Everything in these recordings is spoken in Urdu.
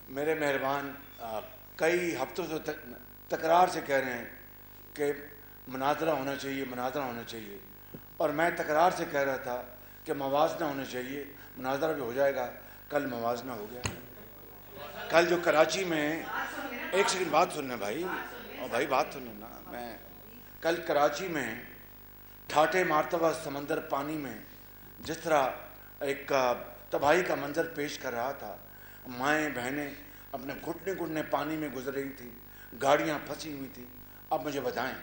میرے مہربان کئی ہفتوں سے تکرار سے کہہ رہے ہیں کہ مناظرہ ہونا چاہیے، مناظرہ ہونا چاہیے، اور میں تکرار سے کہہ رہا تھا کہ موازنہ ہونا چاہیے، مناظرہ بھی ہو جائے گا۔ کل موازنہ ہو گیا۔ کل جو کراچی میں، ایک سیکنڈ بات سننا بھائی، اور بھائی بات سننا نا، میں کل کراچی میں ٹھاٹھے مرتبہ سمندر پانی میں جس طرح ایک تباہی کا منظر پیش کر رہا تھا، مائیں بہنیں اپنے گھٹنے گھٹنے پانی میں گزر رہی تھیں، گاڑیاں پھنسی ہوئی تھیں۔ اب مجھے بتائیں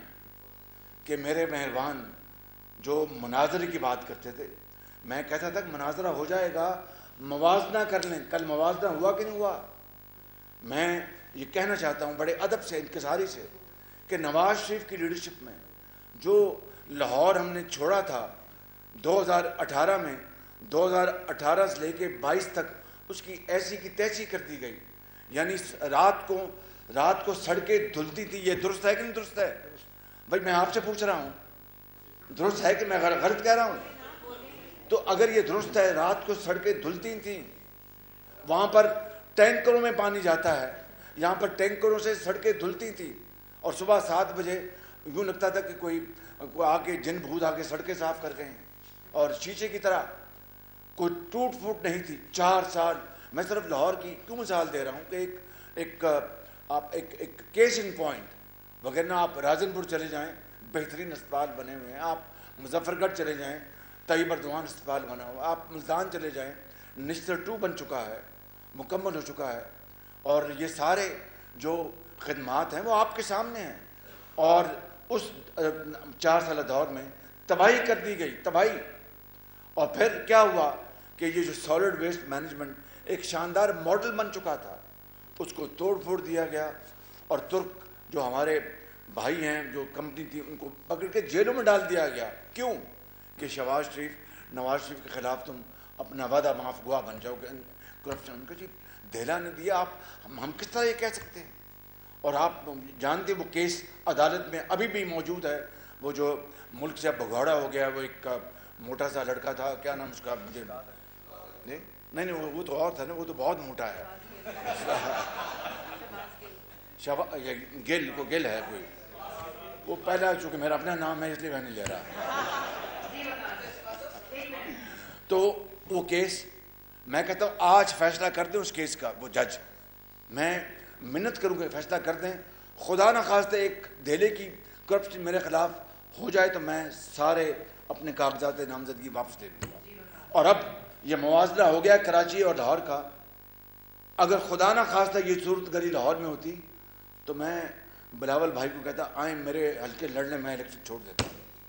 کہ میرے مہربان جو مناظرے کی بات کرتے تھے، میں کہتا تھا کہ مناظرہ ہو جائے گا، موازنہ کر لیں۔ کل موازنہ ہوا کہ نہیں ہوا؟ میں یہ کہنا چاہتا ہوں بڑے ادب سے، انکساری سے، کہ نواز شریف کی لیڈرشپ میں جو لاہور ہم نے چھوڑا تھا 2018 میں، 2018 سے لے کے 22 تک اس کی ایسی کی تیسی کر دی گئی۔ یعنی رات کو سڑکیں دھلتی تھی۔ یہ درست ہے کہ نہیں درست ہے؟ بھائی میں آپ سے پوچھ رہا ہوں، درست ہے کہ میں غلط کہہ رہا ہوں؟ تو اگر یہ درست ہے، رات کو سڑکیں دھلتی تھیں، وہاں پر ٹینکروں میں پانی جاتا ہے، یہاں پر ٹینکروں سے سڑکیں دھلتی تھیں، اور صبح 7 بجے یوں لگتا تھا کہ کوئی آ کے جن بھوت آ کے سڑکیں صاف کر گئے ہیں، اور شیشے کی طرح کوئی ٹوٹ پھوٹ نہیں تھی۔ 4 سال میں صرف لاہور کی کیوں مثال دے رہا ہوں کہ ایک کیس ان پوائنٹ، وغیرہ آپ راجن پور چلے جائیں، بہترین اسپتال بنے ہوئے ہیں، آپ مظفر گڑھ چلے جائیں، طیب اردوان اسپتال بنا ہوا، آپ ملتان چلے جائیں، نشتر 2 بن چکا ہے، مکمل ہو چکا ہے، اور یہ سارے جو خدمات ہیں وہ آپ کے سامنے ہیں۔ اور اس 4 سالہ دور میں تباہی کر دی گئی، تباہی۔ اور پھر کیا ہوا کہ یہ جو سالڈ ویسٹ مینجمنٹ ایک شاندار ماڈل بن چکا تھا، اس کو توڑ پھوڑ دیا گیا، اور ترک جو ہمارے بھائی ہیں، جو کمپنی تھی، ان کو پکڑ کے جیلوں میں ڈال دیا گیا۔ کیوں؟ کہ نواز شریف کے خلاف تم اپنا وعدہ معاف گواہ بن جاؤ گے، کرپشن ان کو جی دہلا نے دیا۔ آپ ہم کس طرح یہ کہہ سکتے ہیں؟ اور آپ جانتے وہ کیس عدالت میں ابھی بھی موجود ہے، وہ جو ملک سے بھگوڑا ہو گیا، وہ ایک موٹا سا لڑکا تھا، کیا نام اس کا، مجھے نہیں وہ تو اور تھا نا، وہ تو بہت موٹا ہے، گل ہے کوئی، وہ پہلا، چونکہ میرا اپنا نام ہے اس لیے میں نہیں لے رہا۔ تو وہ کیس، میں کہتا ہوں آج فیصلہ کر دیں اس کیس کا وہ جج، میں منت کروں گا فیصلہ کر دیں۔ خدا نخواستہ ایک دہلے کی کرپشن میرے خلاف ہو جائے تو میں سارے اپنے کاغذات نامزدگی واپس لے لوں گا۔ اور اب یہ موازنہ ہو گیا کراچی اور لاہور کا، اگر خدا نخواستہ یہ صورت گری لاہور میں ہوتی تو میں بلاول بھائی کو کہتا آئیں میرے حلقے لڑنے، میں الیکشن چھوڑ دیتا۔